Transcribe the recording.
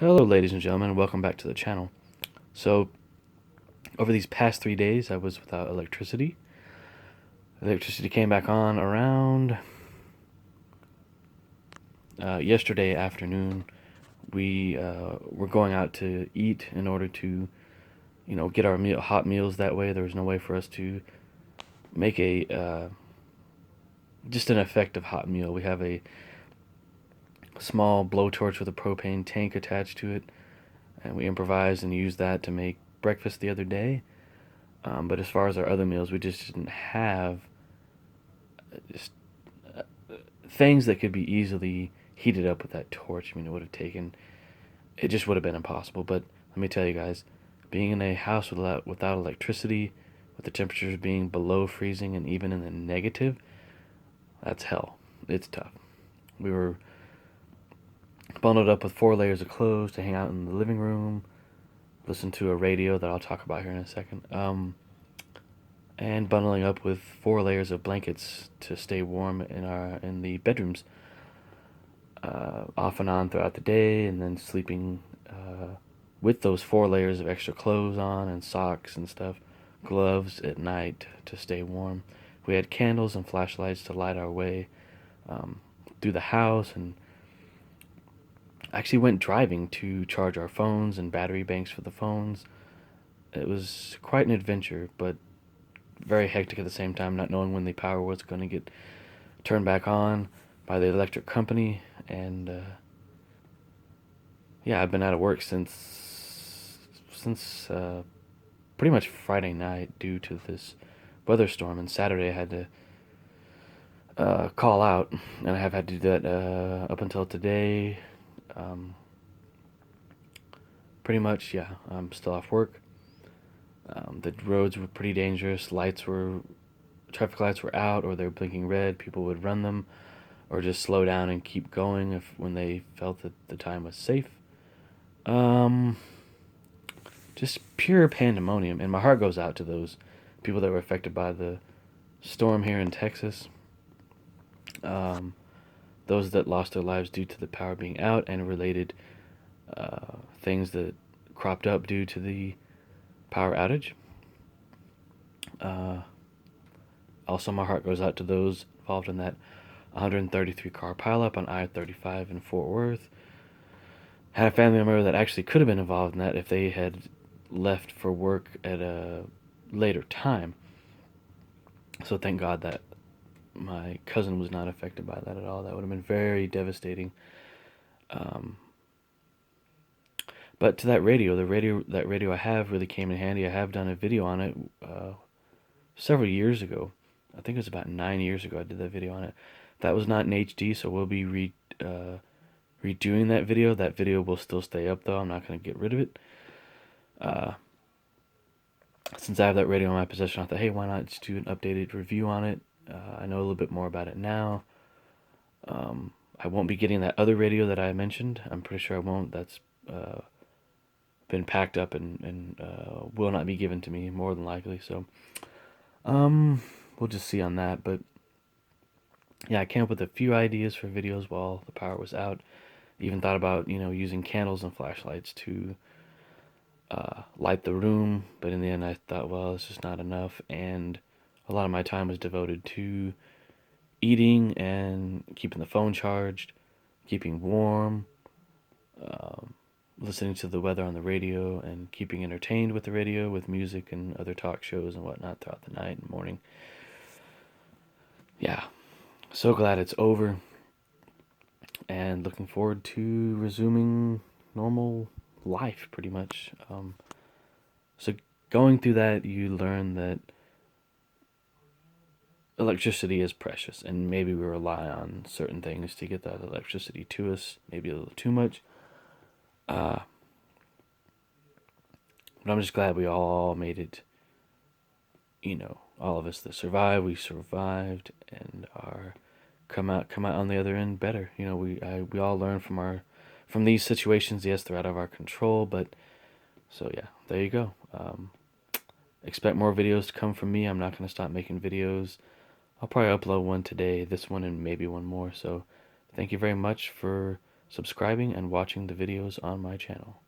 Hello ladies and gentlemen, welcome back to the channel. So, over these past 3 days I was without electricity. Electricity came back on around yesterday afternoon. We were going out to eat in order to, get our hot meals that way. There was no way for us to make just an effective hot meal. We have a small blowtorch with a propane tank attached to it, and we improvised and used that to make breakfast the other day. But as far as our other meals, we just didn't have just things that could be easily heated up with that torch. I mean, it just would have been impossible. But let me tell you guys, being in a house without electricity, with the temperatures being below freezing and even in the negative, that's hell. It's tough. We were bundled up with 4 layers of clothes to hang out in the living room, listen to a radio that I'll talk about here in a second, and bundling up with 4 layers of blankets to stay warm in the bedrooms, off and on throughout the day, and then sleeping with those 4 layers of extra clothes on and socks and stuff, gloves at night to stay warm. We had candles and flashlights to light our way through the house, and actually went driving to charge our phones and battery banks for the phones. It was quite an adventure, but very hectic at the same time, not knowing when the power was going to get turned back on by the electric company. And yeah, I've been out of work since pretty much Friday night due to this weather storm. And Saturday I had to call out, and I have had to do that up until today. Um, Pretty much, yeah. I'm still off work. The roads were pretty dangerous. Traffic lights were out, or they were blinking red. People would run them, or just slow down and keep going when they felt that the time was safe. Um, just pure pandemonium, and my heart goes out to those people that were affected by the storm here in Texas. Um, those that lost their lives due to the power being out and related things that cropped up due to the power outage. Uh, Also, my heart goes out to those involved in that 133 car pileup on I-35 in Fort Worth. Had a family member that actually could have been involved in that if they had left for work at a later time. So thank God that my cousin was not affected by that at all. That would have been very devastating. Um, but to that radio I have really came in handy. I have done a video on it several years ago. I think it was about 9 years ago I did that video on it. That was not in HD, so we'll be redoing that video. That video will still stay up though. I'm not going to get rid of it. Since I have that radio in my possession, I thought, hey, why not just do an updated review on it? I know a little bit more about it now. I won't be getting that other radio that I mentioned. I'm pretty sure I won't. That's been packed up and will not be given to me, more than likely. So, we'll just see on that. But yeah, I came up with a few ideas for videos while the power was out. Even thought about, using candles and flashlights to light the room, but in the end I thought, well, it's just not enough, and a lot of my time was devoted to eating and keeping the phone charged, keeping warm, listening to the weather on the radio, and keeping entertained with the radio with music and other talk shows and whatnot throughout the night and morning. Yeah, so glad it's over, and looking forward to resuming normal life, pretty much. So going through that, you learn that electricity is precious, and maybe we rely on certain things to get that electricity to us, maybe a little too much. But I'm just glad we all made it. All of us that survived, we survived, and are come out on the other end better. We all learn from these situations. Yes, they're out of our control, but so yeah, there you go. Expect more videos to come from me. I'm not going to stop making videos. I'll probably upload one today, this one, and maybe one more. So thank you very much for subscribing and watching the videos on my channel.